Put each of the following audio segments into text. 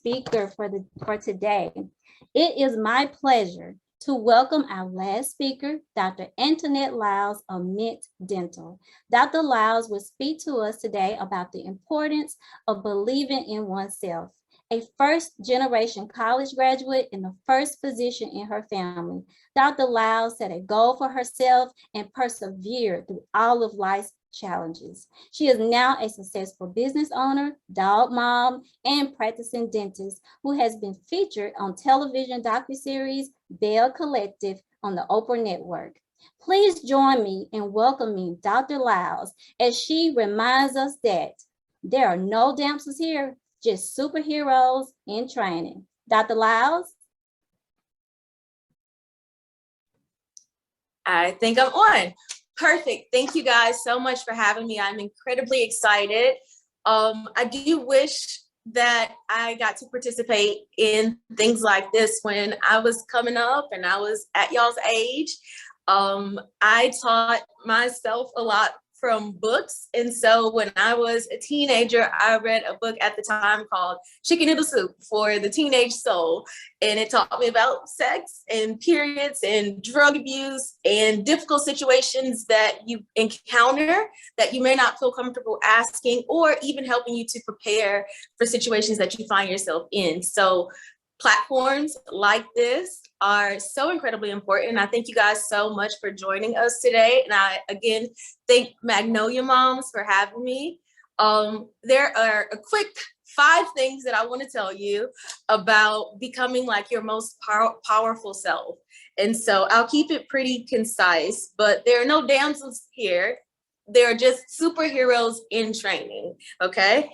speaker for today. It is my pleasure to welcome our last speaker, Dr. Antionette Liles of Mint Dental. Dr. Liles will speak to us today about the importance of believing in oneself. A first-generation college graduate in the first position in her family, Dr. Liles set a goal for herself and persevered through all of life's challenges. She is now a successful business owner, dog mom, and practicing dentist who has been featured on television docuseries Belle Collective on the Oprah Network. Please join me in welcoming Dr. Liles as she reminds us that there are no damsels here, just superheroes in training. Dr. Liles? I think I'm on. Perfect. Thank you guys so much for having me. I'm incredibly excited. I do wish that I got to participate in things like this when I was coming up and I was at y'all's age. I taught myself a lot from books. And so when I was a teenager, I read a book at the time called Chicken Noodle Soup for the Teenage Soul. And it taught me about sex and periods and drug abuse and difficult situations that you encounter that you may not feel comfortable asking, or even helping you to prepare for situations that you find yourself in. So platforms like this are so incredibly important. I thank you guys so much for joining us today. And I, again, thank Magnolia-Moms for having me. There are a quick 5 things that I want to tell you about becoming like your most powerful self. And so I'll keep it pretty concise, but there are no damsels here. They're just superheroes in training, okay?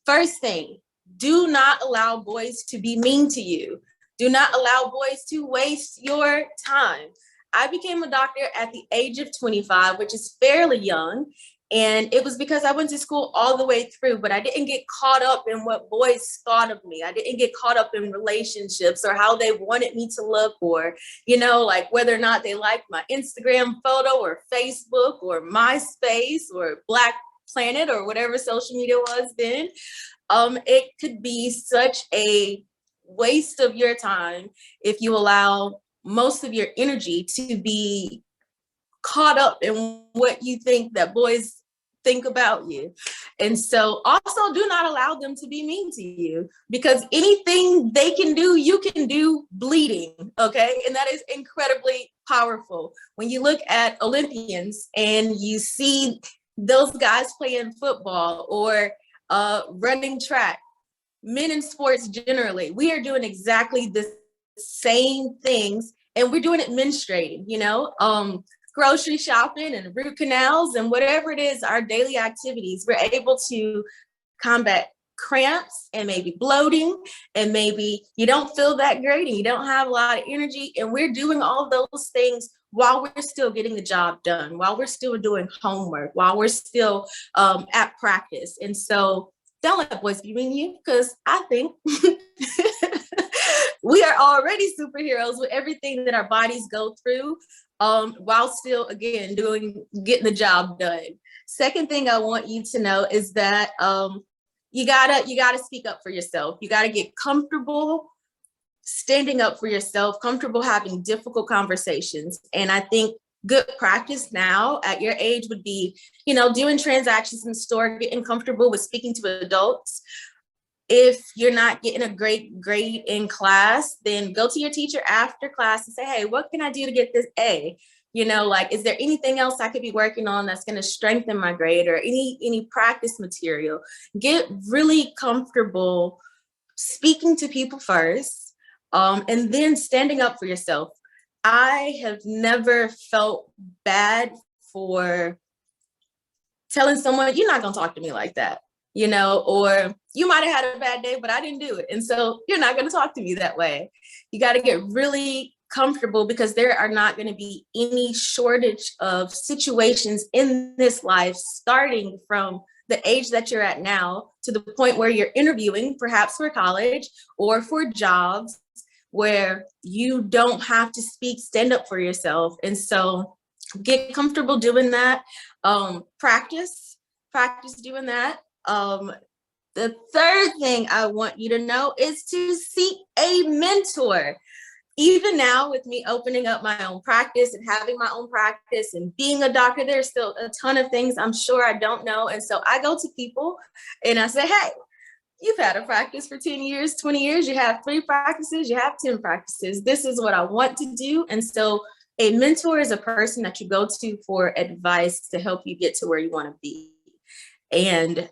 First thing, do not allow boys to be mean to you. Do not allow boys to waste your time. I became a doctor at the age of 25, which is fairly young. And it was because I went to school all the way through, but I didn't get caught up in what boys thought of me. I didn't get caught up in relationships or how they wanted me to look, or, you know, like whether or not they liked my Instagram photo or Facebook or MySpace or Black Planet or whatever social media was then. It could be such a waste of your time if you allow most of your energy to be caught up in what you think that boys think about you. And so also do not allow them to be mean to you, because anything they can do, you can do bleeding, okay? And that is incredibly powerful. When you look at Olympians and you see those guys playing football or running track, men in sports generally, we are doing exactly the same things, and we're doing it menstruating, you know, grocery shopping and root canals and whatever it is, our daily activities. We're able to combat cramps and maybe bloating, and maybe you don't feel that great and you don't have a lot of energy, and we're doing all those things while we're still getting the job done, while we're still doing homework, while we're still at practice. And so don't let boys be mean to you, because I think we are already superheroes with everything that our bodies go through, while still, again, getting the job done. Second thing I want you to know is that you gotta speak up for yourself. You gotta get comfortable standing up for yourself, comfortable having difficult conversations. And I think good practice now at your age would be, you know, doing transactions in the store, getting comfortable with speaking to adults. If you're not getting a great grade in class, then go to your teacher after class and say, hey, what can I do to get this A? You know, like, is there anything else I could be working on that's going to strengthen my grade, or any practice material? Get really comfortable speaking to people first, and then standing up for yourself. I have never felt bad for telling someone, you're not going to talk to me like that, you know, or you might have had a bad day, but I didn't do it. And so you're not going to talk to me that way. You got to get really comfortable, because there are not going to be any shortage of situations in this life, starting from the age that you're at now to the point where you're interviewing, perhaps for college or for jobs, where you don't have to stand up for yourself. And so get comfortable doing that. Practice doing that. The third thing I want you to know is to seek a mentor. Even now, with me opening up my own practice and having my own practice and being a doctor, there's still a ton of things I'm sure I don't know. And so I go to people and I say, hey, you've had a practice for 10 years, 20 years, you have 3 practices, you have 10 practices. This is what I want to do. And so a mentor is a person that you go to for advice to help you get to where you want to be. And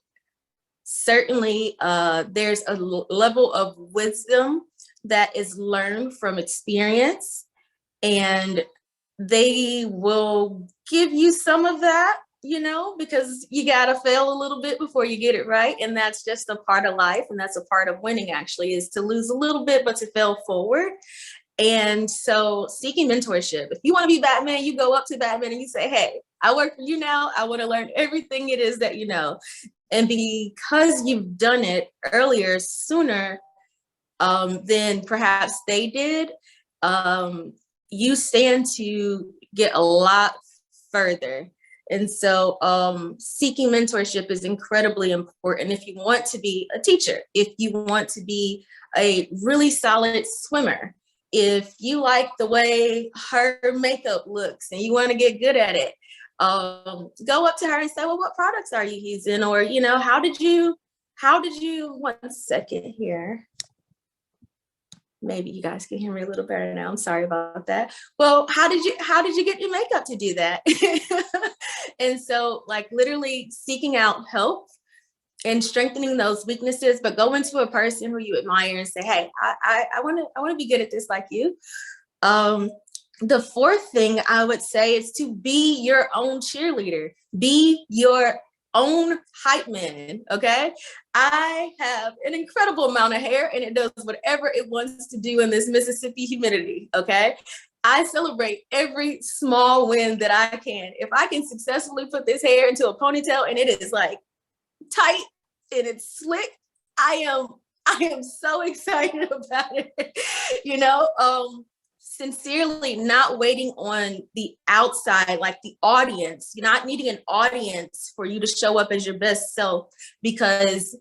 certainly there's a level of wisdom that is learned from experience, and they will give you some of that, you know, because you got to fail a little bit before you get it right. And that's just a part of life. And that's a part of winning, actually, is to lose a little bit, but to fail forward. And so seeking mentorship, if you want to be Batman, you go up to Batman and you say, hey, I work for you now. I want to learn everything it is that you know. And because you've done it earlier, sooner than perhaps they did, you stand to get a lot further. And so seeking mentorship is incredibly important if you want to be a teacher, if you want to be a really solid swimmer, if you like the way her makeup looks and you want to get good at it, go up to her and say, well, what products are you using? Or, you know, how did you, 1 second here. Maybe you guys can hear me a little better now. I'm sorry about that. Well, how did you get your makeup to do that? And so, like, literally seeking out help and strengthening those weaknesses, but go into a person who you admire and say, hey, I want to be good at this like you. The fourth thing I would say is to be your own cheerleader. Be your own hype man, okay? I have an incredible amount of hair and it does whatever it wants to do in this Mississippi humidity, okay? I celebrate every small win that I can. If I can successfully put this hair into a ponytail and it is like tight and it's slick, I am so excited about it, you know? Sincerely not waiting on the outside, like the audience. You're not needing an audience for you to show up as your best self, because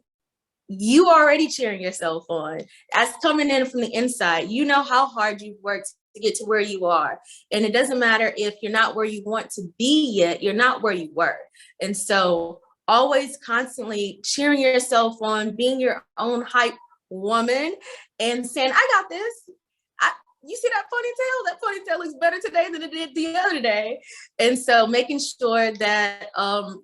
you already cheering yourself on. That's coming in from the inside. You know how hard you've worked to get to where you are. And it doesn't matter if you're not where you want to be yet, you're not where you were. And so always constantly cheering yourself on, being your own hype woman and saying, I got this. You see that ponytail? That ponytail looks better today than it did the other day. And so making sure that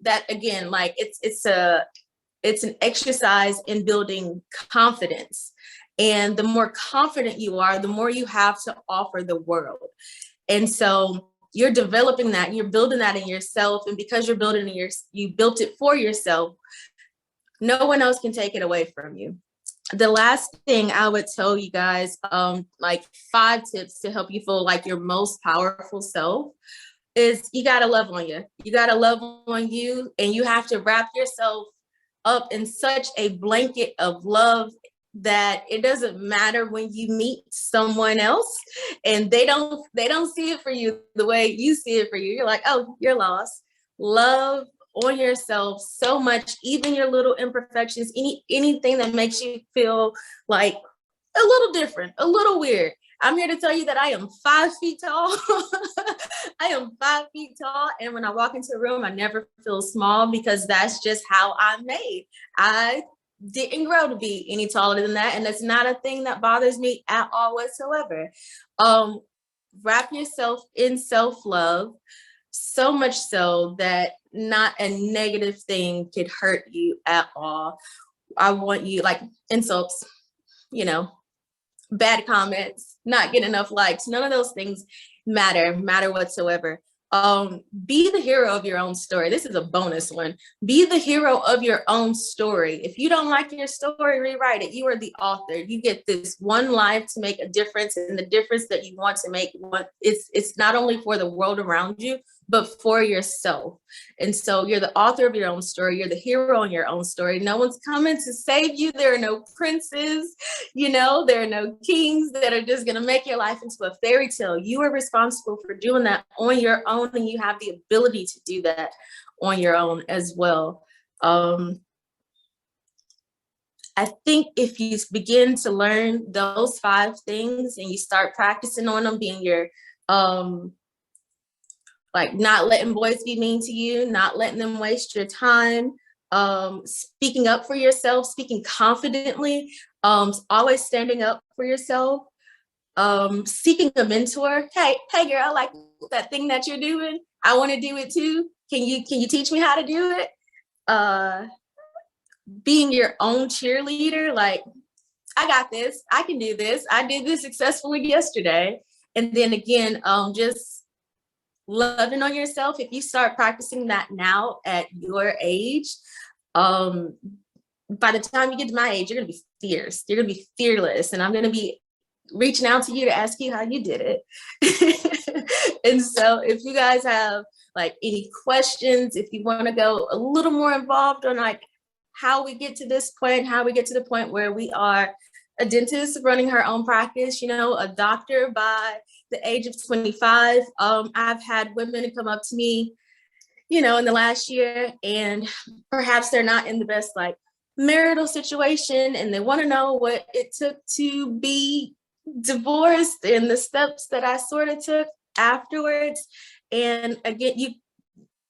that again, like it's an exercise in building confidence. And the more confident you are, the more you have to offer the world. And so you're developing that, you're building that in yourself. And because you're building you built it for yourself, no one else can take it away from you. The last thing I would tell you guys, like 5 tips to help you feel like your most powerful self, is you got to love on you. You got to love on you, and you have to wrap yourself up in such a blanket of love that it doesn't matter when you meet someone else and they don't see it for you the way you see it for you. You're like, oh, you're lost. Love on yourself so much, even your little imperfections, anything that makes you feel like a little different, a little weird. I'm here to tell you that I am 5 feet tall. I am 5 feet tall. And when I walk into a room, I never feel small, because that's just how I'm made. I didn't grow to be any taller than that. And that's not a thing that bothers me at all whatsoever. Wrap yourself in self-love, so much so that not a negative thing could hurt you at all. I want you, like, insults, you know, bad comments, not getting enough likes, none of those things matter whatsoever. Be the hero of your own story. This is a bonus one. Be the hero of your own story. If you don't like your story, rewrite it. You are the author. You get this one life to make a difference, and the difference that you want to make, it's not only for the world around you, but for yourself. And so you're the author of your own story. You're the hero in your own story. No one's coming to save you. There are no princes, you know, there are no kings that are just going to make your life into a fairy tale. You are responsible for doing that on your own, and you have the ability to do that on your own as well. I think if you begin to learn those 5 things and you start practicing on them, being your, like not letting boys be mean to you, not letting them waste your time, speaking up for yourself, speaking confidently, always standing up for yourself, seeking a mentor. Hey girl, I like that thing that you're doing. I want to do it too. Can you teach me how to do it? Being your own cheerleader, like, I got this, I can do this, I did this successfully yesterday. And then again, just loving on yourself. If you start practicing that now at your age, by the time you get to my age, you're gonna be fierce, you're gonna be fearless, and I'm gonna be reaching out to you to ask you how you did it. And so if you guys have like any questions, if you want to go a little more involved on like how we get to this point, how we get to the point where we are a dentist running her own practice, you know, a doctor by the age of 25. I've had women come up to me, you know, in the last year, and perhaps they're not in the best like marital situation, and they want to know what it took to be divorced and the steps that I sort of took afterwards. And again,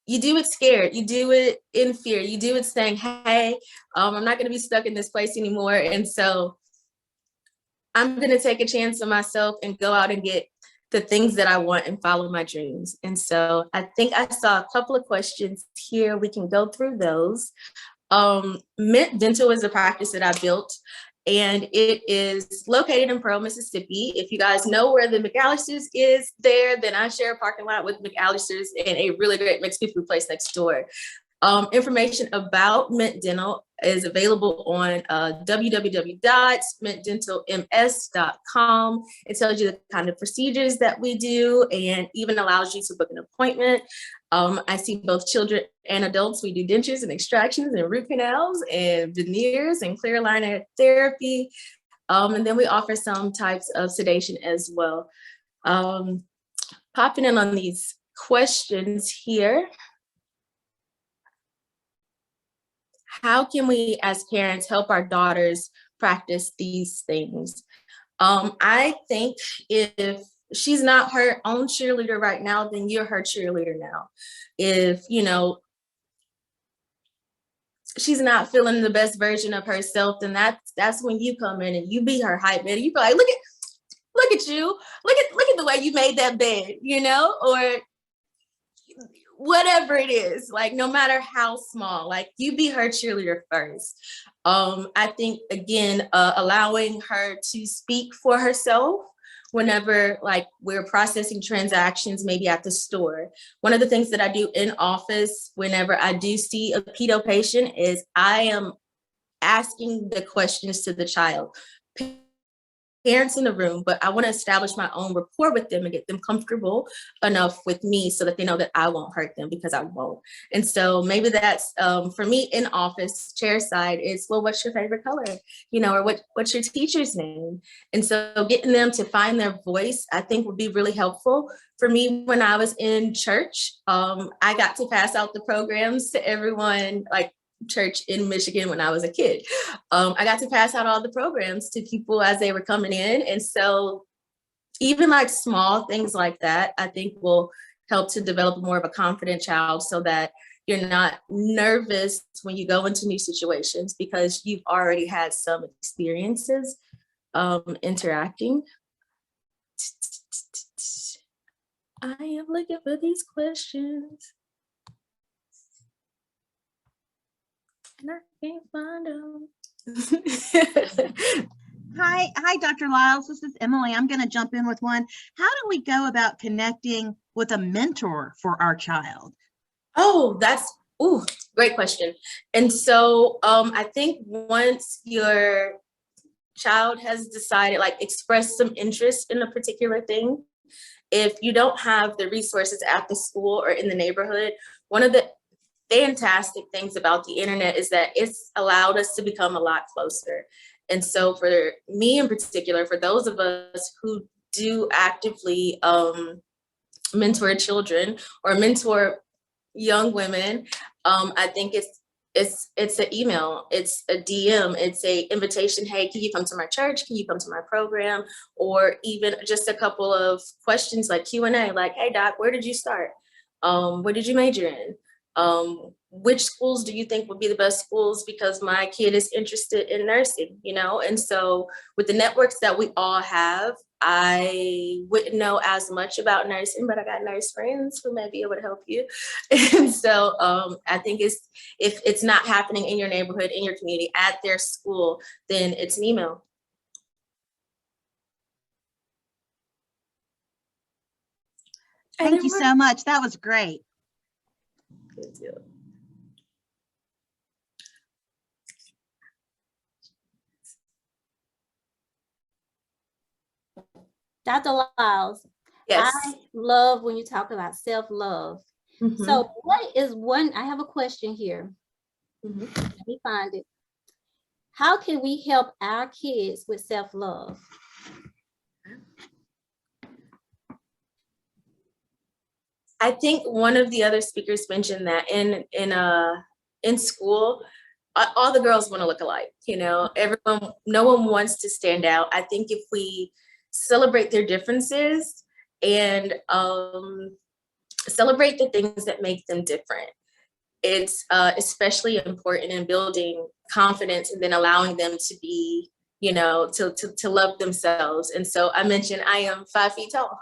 you do it scared, you do it in fear, you do it saying, hey, I'm not going to be stuck in this place anymore. And so I'm going to take a chance on myself and go out and get the things that I want and follow my dreams. And so I think I saw a couple of questions here. We can go through those. Mint Dental is a practice that I built, and it is located in Pearl, Mississippi. If you guys know where the McAllister's is there, then I share a parking lot with McAllister's and a really great Mexican food place next door. Information about Mint Dental is available on www.mintdentalms.com. It tells you the kind of procedures that we do and even allows you to book an appointment. I see both children and adults. We do dentures and extractions and root canals and veneers and clear aligner therapy. And then we offer some types of sedation as well. Popping in on these questions here. How can we as parents help our daughters practice these things? I think if she's not her own cheerleader right now, then you're her cheerleader now. If, you know, she's not feeling the best version of herself, then that's when you come in and you be her hype man. You be like, look at you, look at the way you made that bed, you know, or whatever it is, like no matter how small, like you be her cheerleader first. I think again, allowing her to speak for herself whenever like we're processing transactions, maybe at the store. One of the things that I do in office whenever I do see a pedo patient is I am asking the questions to the child. Parents in the room, but I want to establish my own rapport with them and get them comfortable enough with me so that they know that I won't hurt them, because I won't. And so maybe that's for me in office, chair side, is, well, what's your favorite color? You know, or what's your teacher's name? And so getting them to find their voice, I think would be really helpful. For me, when I was in church, I got to pass out the programs to everyone, like church in Michigan when I was a kid. I got to pass out all the programs to people as they were coming in. And so even like small things like that, I think will help to develop more of a confident child so that you're not nervous when you go into new situations because you've already had some experiences interacting. I am looking for these questions. And I can't find them. Hi, Dr. Liles. This is Emily. I'm going to jump in with one. How do we go about connecting with a mentor for our child? Oh, great question. And so I think once your child has decided, like expressed some interest in a particular thing, if you don't have the resources at the school or in the neighborhood, one of the fantastic things about the internet is that it's allowed us to become a lot closer. And so for me in particular, for those of us who do actively mentor children or mentor young women, I think it's an email, it's a DM, it's a invitation. Hey, can you come to my church? Can you come to my program? Or even just a couple of questions like Q&A, like, hey doc, where did you start? What did you major in? Which schools do you think would be the best schools, because my kid is interested in nursing, you know? And so with the networks that we all have, I wouldn't know as much about nursing, but I got nurse friends who may be able to help you. And so I think if it's not happening in your neighborhood, in your community, at their school, then it's an email. Thank you so much. That was great. Good deal. Dr. Liles, Yes. I love when you talk about self-love. Mm-hmm. So what is one, I have a question here. Mm-hmm. Let me find it. How can we help our kids with self-love? I think one of the other speakers mentioned that in school, all the girls want to look alike, you know, no one wants to stand out. I think if we celebrate their differences and celebrate the things that make them different, it's especially important in building confidence and then allowing them to be, you know, to love themselves. And so I mentioned I am 5 feet tall.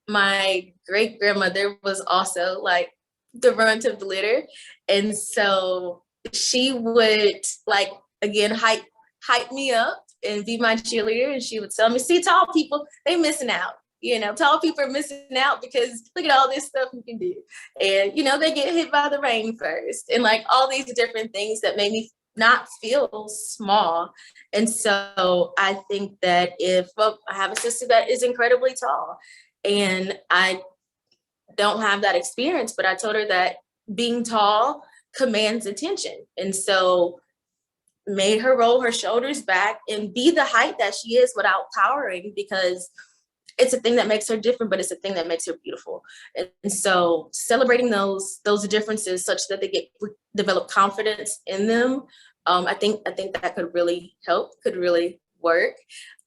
My great grandmother was also like the runt of the litter. And so she would, like, again, hype me up and be my cheerleader. And she would tell me, see, tall people, they missing out. You know, tall people are missing out because look at all this stuff you can do. And, you know, they get hit by the rain first, and like all these different things that made me not feel small. And so I think that I have a sister that is incredibly tall, and I don't have that experience, but I told her that being tall commands attention. And so made her roll her shoulders back and be the height that she is without towering, because it's a thing that makes her different, but it's a thing that makes her beautiful. And so celebrating those differences such that they develop confidence in them, I think that could really help, could really work.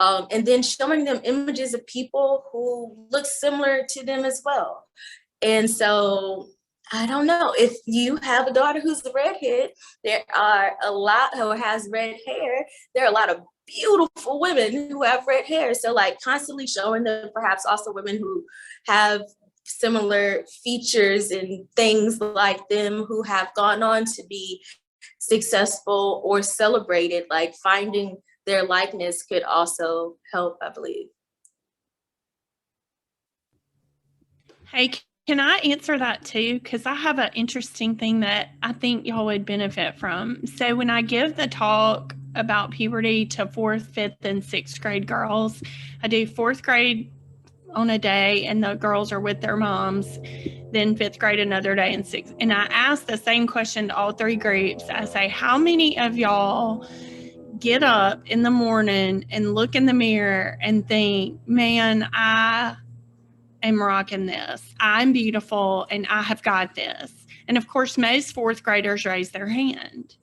And then showing them images of people who look similar to them as well. And so I don't know, if you have a daughter who's a redhead, there are a lot who has red hair. There are a lot of beautiful women who have red hair. So like constantly showing them perhaps also women who have similar features and things like them, who have gone on to be successful or celebrated, like finding their likeness could also help, I believe. Hey, can I answer that too? Because I have an interesting thing that I think y'all would benefit from. So when I give the talk about puberty to 4th, 5th, and 6th grade girls, I do 4th grade on a day and the girls are with their moms, then 5th grade another day, and 6th. And I ask the same question to all 3 groups. I say, how many of y'all get up in the morning and look in the mirror and think, man, I am rocking this. I'm beautiful and I have got this. And of course, most 4th graders raise their hand.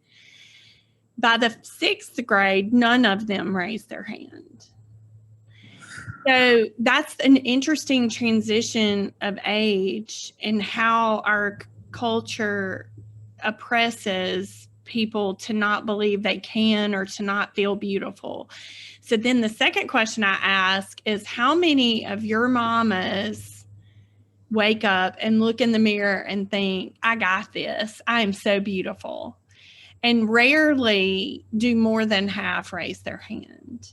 By the 6th grade, none of them raise their hand. So that's an interesting transition of age and how our culture oppresses people to not believe they can or to not feel beautiful. So then the second question I ask is, how many of your mamas wake up and look in the mirror and think, I got this, I am so beautiful? And rarely do more than half raise their hand.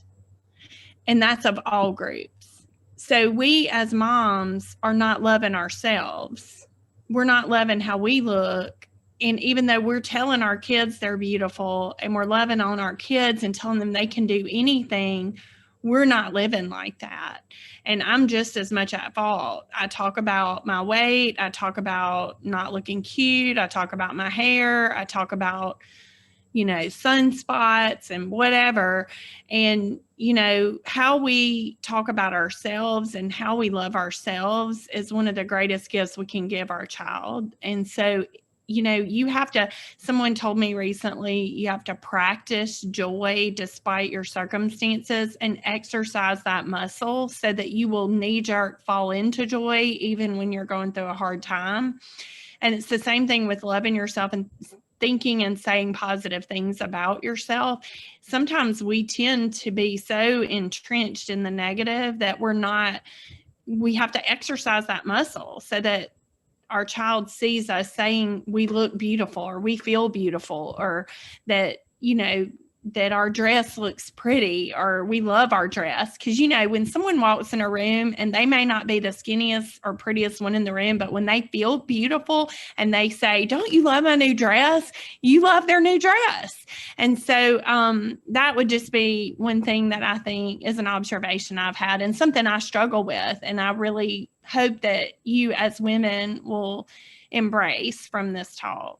And that's of all groups. So we as moms are not loving ourselves. We're not loving how we look. And even though we're telling our kids they're beautiful and we're loving on our kids and telling them they can do anything, we're not living like that. And I'm just as much at fault. I talk about my weight. I talk about not looking cute. I talk about my hair. I talk about, you know, sunspots and whatever. And, you know, how we talk about ourselves and how we love ourselves is one of the greatest gifts we can give our child. And so you know, someone told me recently, you have to practice joy despite your circumstances and exercise that muscle so that you will knee-jerk fall into joy even when you're going through a hard time. And it's the same thing with loving yourself and thinking and saying positive things about yourself. Sometimes we tend to be so entrenched in the negative that we have to exercise that muscle so that our child sees us saying we look beautiful or we feel beautiful, or that, you know, that our dress looks pretty or we love our dress. Because, you know, when someone walks in a room and they may not be the skinniest or prettiest one in the room, but when they feel beautiful and they say, "Don't you love my new dress?" you love their new dress. And so that would just be one thing that I think is an observation I've had and something I struggle with. And I really hope that you as women will embrace from this talk.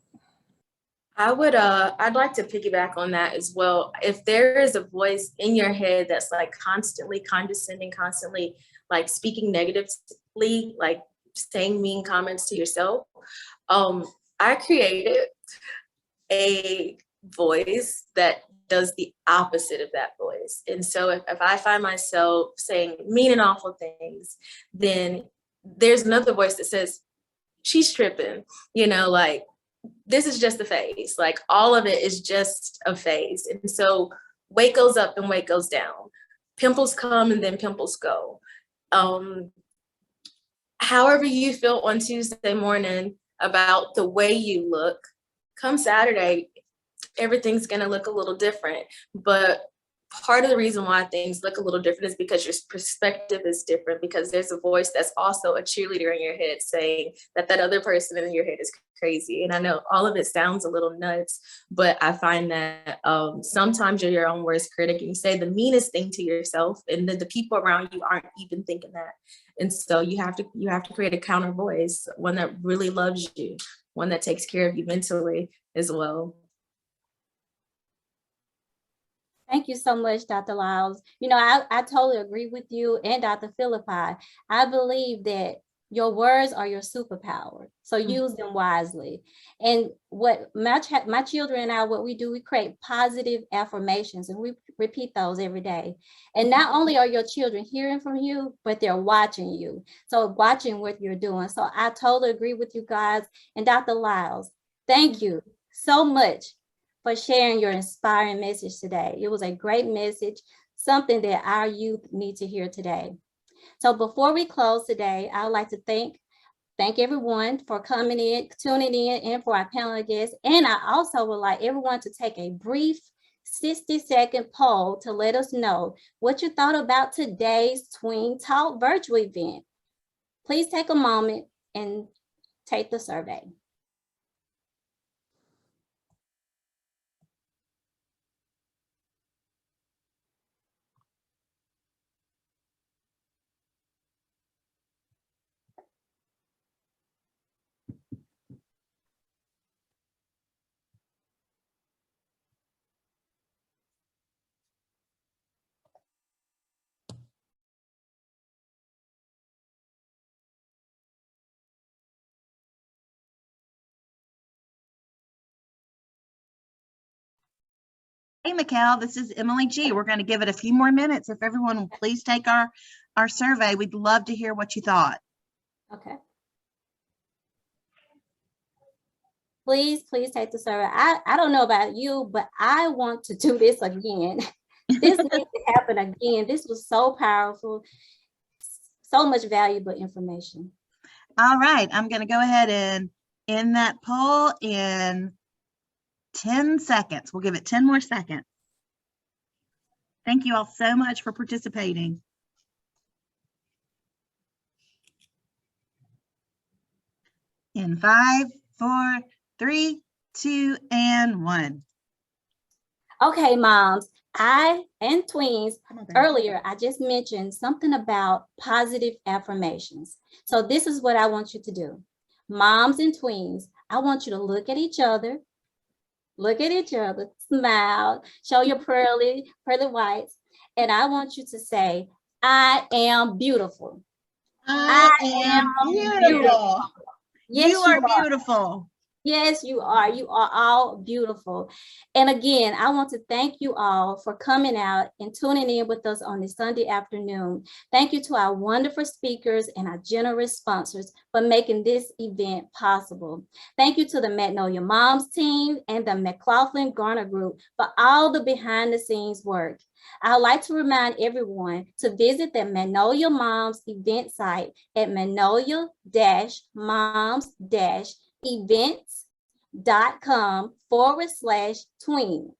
I'd like to piggyback on that as well. If there is a voice in your head that's like constantly condescending, constantly like speaking negatively, like saying mean comments to yourself, I created a voice that does the opposite of that voice. And so if I find myself saying mean and awful things, then there's another voice that says, "She's tripping," you know, like, this is just a phase. Like, all of it is just a phase. And so weight goes up and weight goes down. Pimples come and then pimples go. However you feel on Tuesday morning about the way you look, come Saturday, everything's going to look a little different. But part of the reason why things look a little different is because your perspective is different, because there's a voice that's also a cheerleader in your head saying that other person in your head is crazy. And I know all of it sounds a little nuts, but I find that sometimes you're your own worst critic and you say the meanest thing to yourself, and then the people around you aren't even thinking that. And so you have to create a counter voice, one that really loves you, one that takes care of you mentally as well. Thank you so much, Dr. Liles. You know, I totally agree with you and Dr. Philippi. I believe that your words are your superpower, so use them wisely. And what my children and I, what we do, we create positive affirmations and we repeat those every day. And not only are your children hearing from you, but they're watching you. So watching what you're doing. So I totally agree with you guys. And Dr. Liles, thank you so much for sharing your inspiring message today. It was a great message, something that our youth need to hear today. So before we close today, I would like to thank everyone for coming in, tuning in, and for our panel guests. And I also would like everyone to take a brief 60-second poll to let us know what you thought about today's Tween Talk virtual event. Please take a moment and take the survey. Hey, Mikkel, this is Emily G. We're going to give it a few more minutes. If everyone will please take our survey, we'd love to hear what you thought. Okay. Please take the survey. I don't know about you, but I want to do this again. This needs to happen again. This was so powerful, so much valuable information. All right, I'm going to go ahead and end that poll in 10 seconds. We'll give it 10 more seconds. Thank you all so much for participating. In 5, 4, 3, 2, and 1. Okay, moms, and tweens, earlier I just mentioned something about positive affirmations. So this is what I want you to do. Moms and tweens, I want you to look at each other, smile, show your pearly whites, and I want you to say, "I am beautiful. I am beautiful. Yes, you are beautiful. Yes, you are. You are all beautiful. And again, I want to thank you all for coming out and tuning in with us on this Sunday afternoon. Thank you to our wonderful speakers and our generous sponsors for making this event possible. Thank you to the Magnolia-Moms team and the McLaughlin Garner Group for all the behind the scenes work. I would like to remind everyone to visit the Magnolia-Moms event site at magnolia-moms-events.com/tween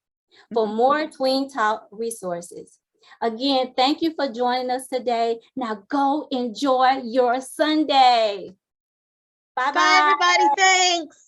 for more Tween Talk resources. Again, thank you for joining us today. Now go enjoy your Sunday. Bye-bye. Bye, everybody. Thanks.